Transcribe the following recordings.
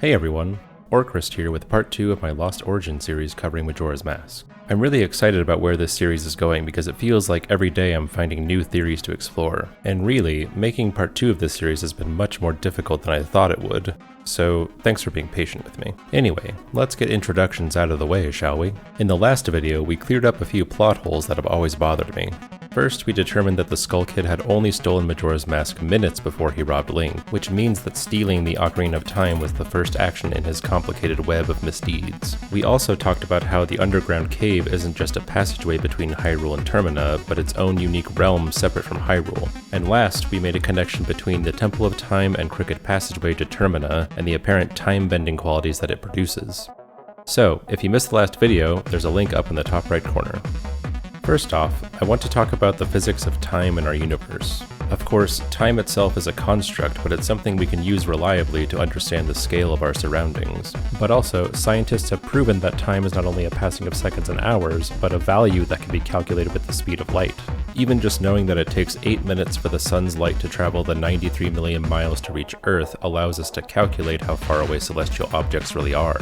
Hey everyone, Orcrist here with part 2 of my Lost Origin series covering Majora's Mask. I'm really excited about where this series is going because it feels like every day I'm finding new theories to explore. And really, making part 2 of this series has been much more difficult than I thought it would. So thanks for being patient with me. Anyway, let's get introductions out of the way, shall we? In the last video, we cleared up a few plot holes that have always bothered me. First, we determined that the Skull Kid had only stolen Majora's Mask minutes before he robbed Link, which means that stealing the Ocarina of Time was the first action in his complicated web of misdeeds. We also talked about how the underground cave isn't just a passageway between Hyrule and Termina, but its own unique realm separate from Hyrule. And last, we made a connection between the Temple of Time and Crooked Passageway to Termina and the apparent time-bending qualities that it produces. So, if you missed the last video, there's a link up in the top right corner. First off, I want to talk about the physics of time in our universe. Of course, time itself is a construct, but it's something we can use reliably to understand the scale of our surroundings. But also, scientists have proven that time is not only a passing of seconds and hours, but a value that can be calculated with the speed of light. Even just knowing that it takes 8 minutes for the sun's light to travel the 93 million miles to reach Earth allows us to calculate how far away celestial objects really are.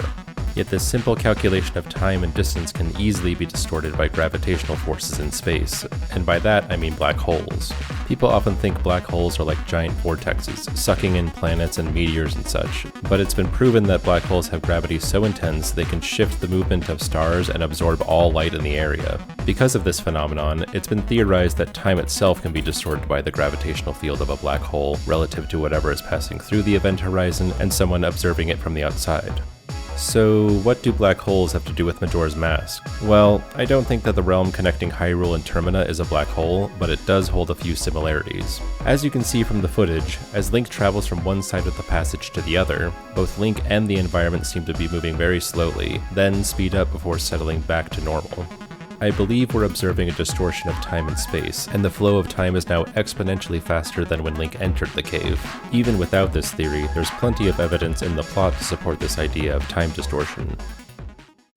Yet this simple calculation of time and distance can easily be distorted by gravitational forces in space, and by that I mean black holes. People often think black holes are like giant vortexes, sucking in planets and meteors and such, but it's been proven that black holes have gravity so intense they can shift the movement of stars and absorb all light in the area. Because of this phenomenon, it's been theorized that time itself can be distorted by the gravitational field of a black hole relative to whatever is passing through the event horizon and someone observing it from the outside. So, what do black holes have to do with Majora's Mask? Well, I don't think that the realm connecting Hyrule and Termina is a black hole, but it does hold a few similarities. As you can see from the footage, as Link travels from one side of the passage to the other, both Link and the environment seem to be moving very slowly, then speed up before settling back to normal. I believe we're observing a distortion of time and space, and the flow of time is now exponentially faster than when Link entered the cave. Even without this theory, there's plenty of evidence in the plot to support this idea of time distortion.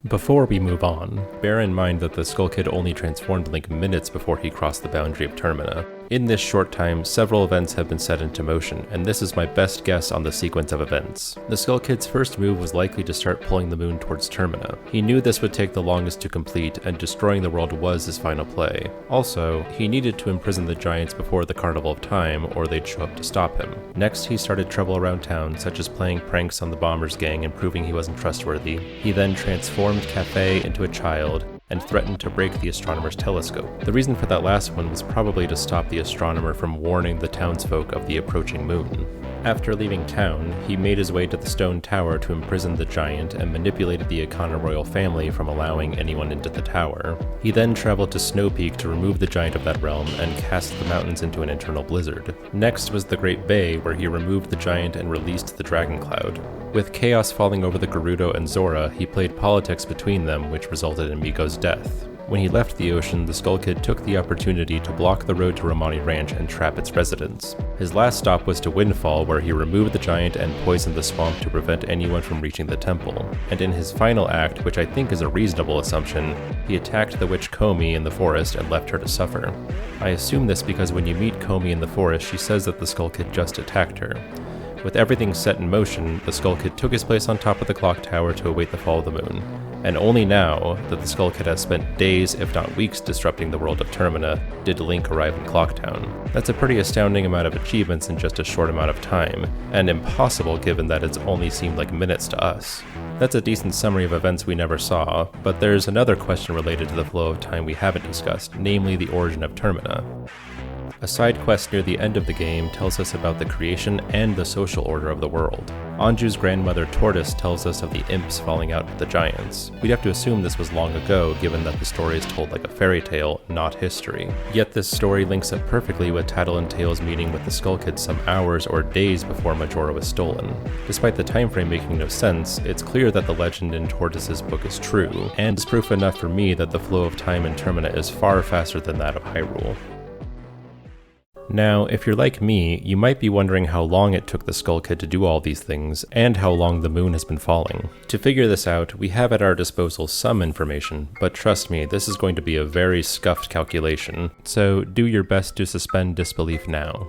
Before we move on, bear in mind that the Skull Kid only transformed Link minutes before he crossed the boundary of Termina. In this short time, several events have been set into motion, and this is my best guess on the sequence of events. The Skull Kid's first move was likely to start pulling the moon towards Termina. He knew this would take the longest to complete, and destroying the world was his final play. Also, he needed to imprison the giants before the Carnival of Time, or they'd show up to stop him. Next, he started trouble around town, such as playing pranks on the Bombers gang and proving he wasn't trustworthy. He then transformed Café into a child, and threatened to break the astronomer's telescope. The reason for that last one was probably to stop the astronomer from warning the townsfolk of the approaching moon. After leaving town, he made his way to the stone tower to imprison the giant and manipulated the Ikana royal family from allowing anyone into the tower. He then traveled to Snow Peak to remove the giant of that realm and cast the mountains into an internal blizzard. Next was the Great Bay, where he removed the giant and released the dragon cloud. With chaos falling over the Gerudo and Zora, he played politics between them, which resulted in Miko's death. When he left the ocean, the Skull Kid took the opportunity to block the road to Romani Ranch and trap its residents. His last stop was to Windfall, where he removed the giant and poisoned the swamp to prevent anyone from reaching the temple. And in his final act, which I think is a reasonable assumption, he attacked the witch Komi in the forest and left her to suffer. I assume this because when you meet Komi in the forest, she says that the Skull Kid just attacked her. With everything set in motion, the Skull Kid took his place on top of the clock tower to await the fall of the moon. And only now that the Skull Kid has spent days, if not weeks, disrupting the world of Termina, did Link arrive in Clocktown. That's a pretty astounding amount of achievements in just a short amount of time, and impossible given that it's only seemed like minutes to us. That's a decent summary of events we never saw, but there's another question related to the flow of time we haven't discussed, namely the origin of Termina. A side quest near the end of the game tells us about the creation and the social order of the world. Anju's grandmother Tortoise tells us of the imps falling out with the giants. We'd have to assume this was long ago, given that the story is told like a fairy tale, not history. Yet this story links up perfectly with Tattle and Tail's meeting with the Skull Kid some hours or days before Majora was stolen. Despite the time frame making no sense, it's clear that the legend in Tortoise's book is true, and is proof enough for me that the flow of time in Termina is far faster than that of Hyrule. Now, if you're like me, you might be wondering how long it took the Skull Kid to do all these things, and how long the moon has been falling. To figure this out, we have at our disposal some information, but trust me, this is going to be a very scuffed calculation, so do your best to suspend disbelief now.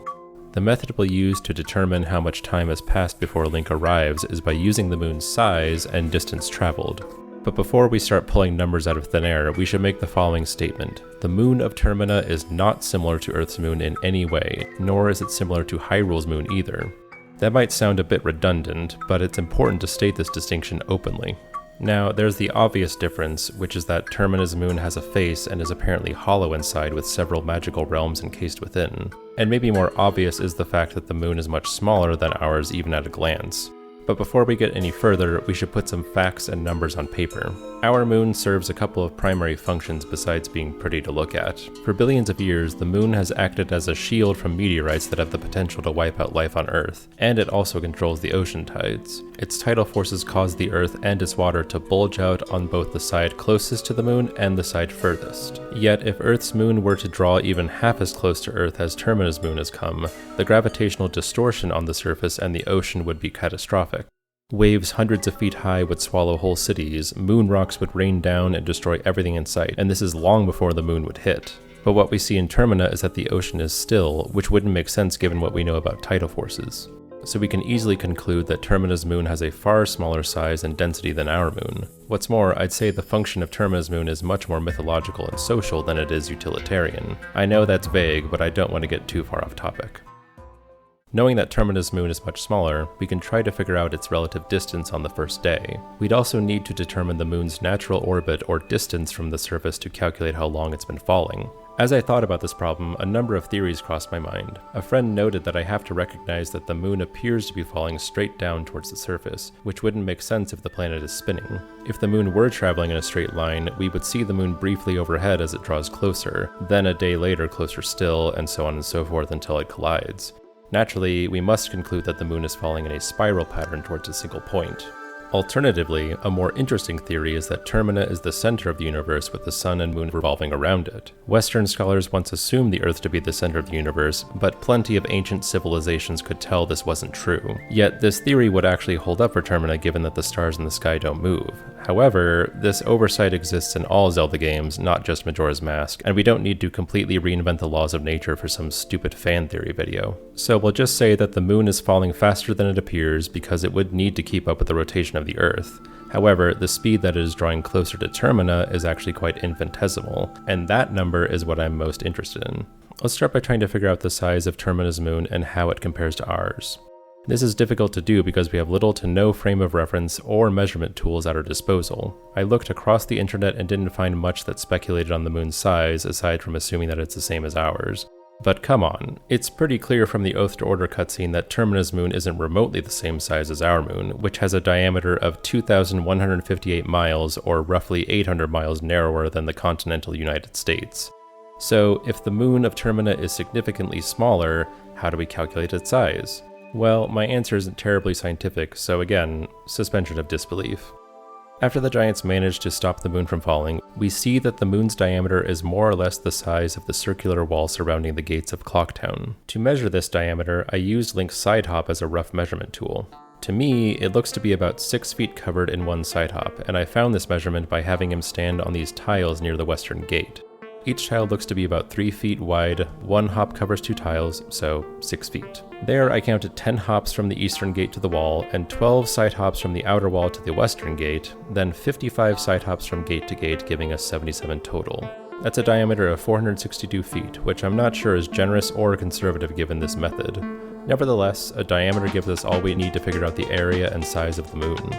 The method we'll use to determine how much time has passed before Link arrives is by using the moon's size and distance traveled. But before we start pulling numbers out of thin air, we should make the following statement. The moon of Termina is not similar to Earth's moon in any way, nor is it similar to Hyrule's moon either. That might sound a bit redundant, but it's important to state this distinction openly. Now, there's the obvious difference, which is that Termina's moon has a face and is apparently hollow inside with several magical realms encased within. And maybe more obvious is the fact that the moon is much smaller than ours even at a glance. But before we get any further, we should put some facts and numbers on paper. Our moon serves a couple of primary functions besides being pretty to look at. For billions of years, the moon has acted as a shield from meteorites that have the potential to wipe out life on Earth, and it also controls the ocean tides. Its tidal forces cause the Earth and its water to bulge out on both the side closest to the moon and the side furthest. Yet, if Earth's moon were to draw even half as close to Earth as Termina's moon has come, the gravitational distortion on the surface and the ocean would be catastrophic. Waves hundreds of feet high would swallow whole cities, moon rocks would rain down and destroy everything in sight, and this is long before the moon would hit. But what we see in Termina is that the ocean is still, which wouldn't make sense given what we know about tidal forces. So we can easily conclude that Termina's moon has a far smaller size and density than our moon. What's more, I'd say the function of Termina's moon is much more mythological and social than it is utilitarian. I know that's vague, but I don't want to get too far off topic. Knowing that Termina's moon is much smaller, we can try to figure out its relative distance on the first day. We'd also need to determine the moon's natural orbit or distance from the surface to calculate how long it's been falling. As I thought about this problem, a number of theories crossed my mind. A friend noted that I have to recognize that the moon appears to be falling straight down towards the surface, which wouldn't make sense if the planet is spinning. If the moon were traveling in a straight line, we would see the moon briefly overhead as it draws closer, then a day later closer still, and so on and so forth until it collides. Naturally, we must conclude that the moon is falling in a spiral pattern towards a single point. Alternatively, a more interesting theory is that Termina is the center of the universe with the sun and moon revolving around it. Western scholars once assumed the Earth to be the center of the universe, but plenty of ancient civilizations could tell this wasn't true. Yet this theory would actually hold up for Termina given that the stars in the sky don't move. However, this oversight exists in all Zelda games, not just Majora's Mask, and we don't need to completely reinvent the laws of nature for some stupid fan theory video. So we'll just say that the moon is falling faster than it appears because it would need to keep up with the rotation of the Earth. However, the speed that it is drawing closer to Termina is actually quite infinitesimal, and that number is what I'm most interested in. Let's start by trying to figure out the size of Termina's moon and how it compares to ours. This is difficult to do because we have little to no frame of reference or measurement tools at our disposal. I looked across the internet and didn't find much that speculated on the moon's size aside from assuming that it's the same as ours. But come on, it's pretty clear from the Oath to Order cutscene that Termina's moon isn't remotely the same size as our moon, which has a diameter of 2,158 miles, or roughly 800 miles narrower than the continental United States. So if the moon of Termina is significantly smaller, how do we calculate its size? Well, my answer isn't terribly scientific, so again, suspension of disbelief. After the giants manage to stop the moon from falling, we see that the moon's diameter is more or less the size of the circular wall surrounding the gates of Clocktown. To measure this diameter, I used Link's side hop as a rough measurement tool. To me, it looks to be about 6 feet covered in one side hop, and I found this measurement by having him stand on these tiles near the western gate. Each tile looks to be about 3 feet wide, one hop covers 2 tiles, so 6 feet. There I counted 10 hops from the eastern gate to the wall, and 12 side hops from the outer wall to the western gate, then 55 side hops from gate to gate, giving us 77 total. That's a diameter of 462 feet, which I'm not sure is generous or conservative given this method. Nevertheless, a diameter gives us all we need to figure out the area and size of the moon.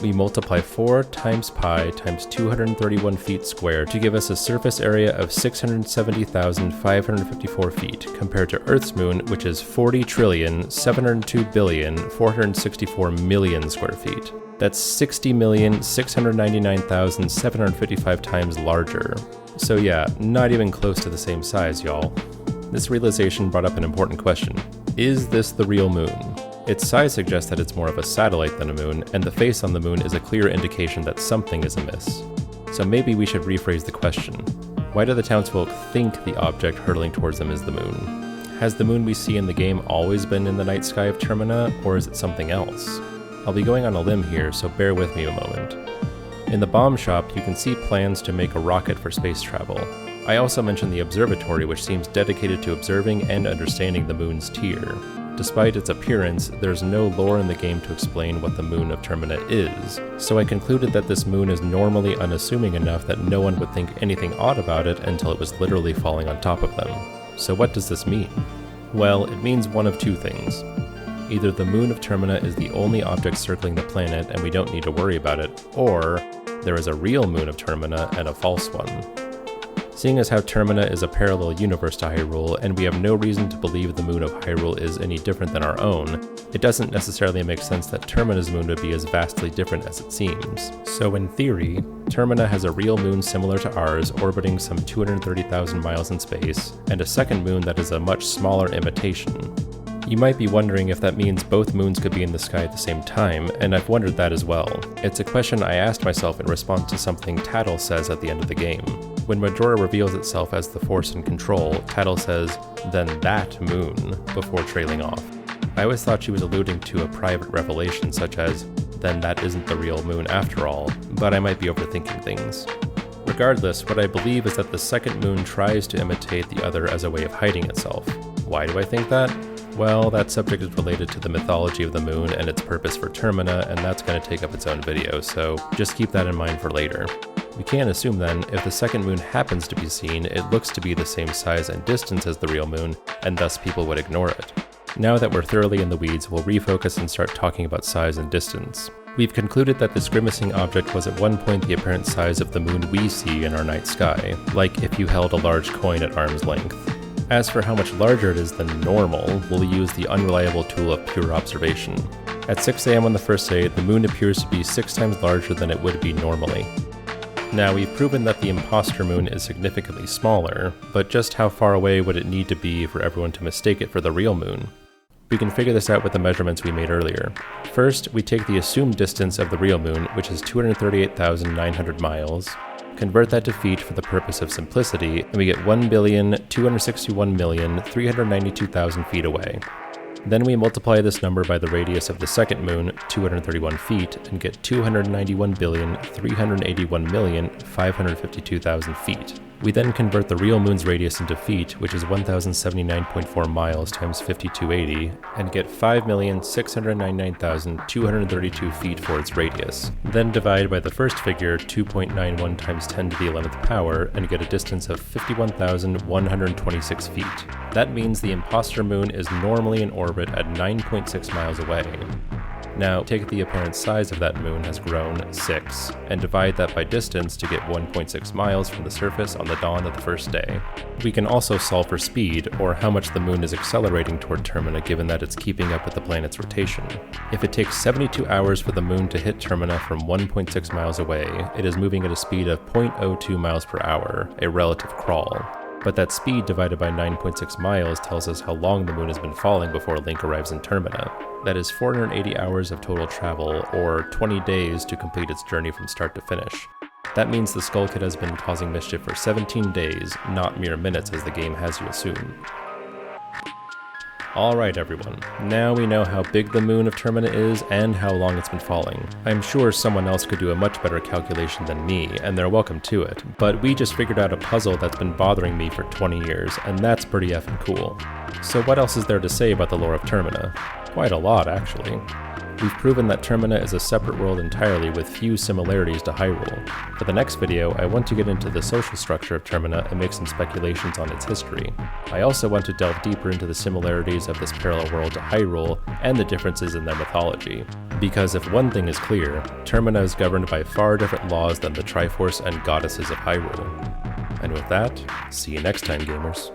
We multiply 4 times pi times 231 feet squared to give us a surface area of 670,554 feet, compared to Earth's moon, which is 40,702,464,000,000 square feet. That's 60,699,755 times larger. So yeah, not even close to the same size, y'all. This realization brought up an important question. Is this the real moon? Its size suggests that it's more of a satellite than a moon, and the face on the moon is a clear indication that something is amiss. So maybe we should rephrase the question. Why do the townsfolk think the object hurtling towards them is the moon? Has the moon we see in the game always been in the night sky of Termina, or is it something else? I'll be going on a limb here, so bear with me a moment. In the bomb shop, you can see plans to make a rocket for space travel. I also mentioned the observatory, which seems dedicated to observing and understanding the moon's tier. Despite its appearance, there's no lore in the game to explain what the moon of Termina is, so I concluded that this moon is normally unassuming enough that no one would think anything odd about it until it was literally falling on top of them. So what does this mean? Well, it means one of two things. Either the moon of Termina is the only object circling the planet and we don't need to worry about it, or there is a real moon of Termina and a false one. Seeing as how Termina is a parallel universe to Hyrule, and we have no reason to believe the moon of Hyrule is any different than our own, it doesn't necessarily make sense that Termina's moon would be as vastly different as it seems. So in theory, Termina has a real moon similar to ours, orbiting some 230,000 miles in space, and a second moon that is a much smaller imitation. You might be wondering if that means both moons could be in the sky at the same time, and I've wondered that as well. It's a question I asked myself in response to something Tattle says at the end of the game. When Majora reveals itself as the Force in control, Tattle says, "Then that moon," before trailing off. I always thought she was alluding to a private revelation such as, "Then that isn't the real moon after all," but I might be overthinking things. Regardless, what I believe is that the second moon tries to imitate the other as a way of hiding itself. Why do I think that? Well, that subject is related to the mythology of the moon and its purpose for Termina, and that's going to take up its own video, so just keep that in mind for later. We can assume then, if the second moon happens to be seen, it looks to be the same size and distance as the real moon, and thus people would ignore it. Now that we're thoroughly in the weeds, we'll refocus and start talking about size and distance. We've concluded that this grimacing object was at one point the apparent size of the moon we see in our night sky, like if you held a large coin at arm's length. As for how much larger it is than normal, we'll use the unreliable tool of pure observation. At 6 AM on the first day, the moon appears to be 6 times larger than it would be normally. Now, we've proven that the imposter moon is significantly smaller, but just how far away would it need to be for everyone to mistake it for the real moon? We can figure this out with the measurements we made earlier. First, we take the assumed distance of the real moon, which is 238,900 miles, convert that to feet for the purpose of simplicity, and we get 1,261,392,000 feet away. Then we multiply this number by the radius of the second moon, 231 feet, and get 291,381,552,000 feet. We then convert the real moon's radius into feet, which is 1,079.4 miles times 5280, and get 5,699,232 feet for its radius. Then divide by the first figure, 2.91 times 10 to the 11th power, and get a distance of 51,126 feet. That means the imposter moon is normally in orbit at 9.6 miles away. Now, take the apparent size of that moon has grown 6, and divide that by distance to get 1.6 miles from the surface on the dawn of the first day. We can also solve for speed, or how much the moon is accelerating toward Termina given that it's keeping up with the planet's rotation. If it takes 72 hours for the moon to hit Termina from 1.6 miles away, it is moving at a speed of 0.02 miles per hour, a relative crawl. But that speed divided by 9.6 miles tells us how long the moon has been falling before Link arrives in Termina. That is 480 hours of total travel, or 20 days to complete its journey from start to finish. That means the Skull Kid has been causing mischief for 17 days, not mere minutes as the game has you assume. Alright everyone, now we know how big the moon of Termina is and how long it's been falling. I'm sure someone else could do a much better calculation than me, and they're welcome to it, but we just figured out a puzzle that's been bothering me for 20 years, and that's pretty effing cool. So what else is there to say about the lore of Termina? Quite a lot, actually. We've proven that Termina is a separate world entirely with few similarities to Hyrule. For the next video, I want to get into the social structure of Termina and make some speculations on its history. I also want to delve deeper into the similarities of this parallel world to Hyrule and the differences in their mythology. Because if one thing is clear, Termina is governed by far different laws than the Triforce and goddesses of Hyrule. And with that, see you next time, gamers.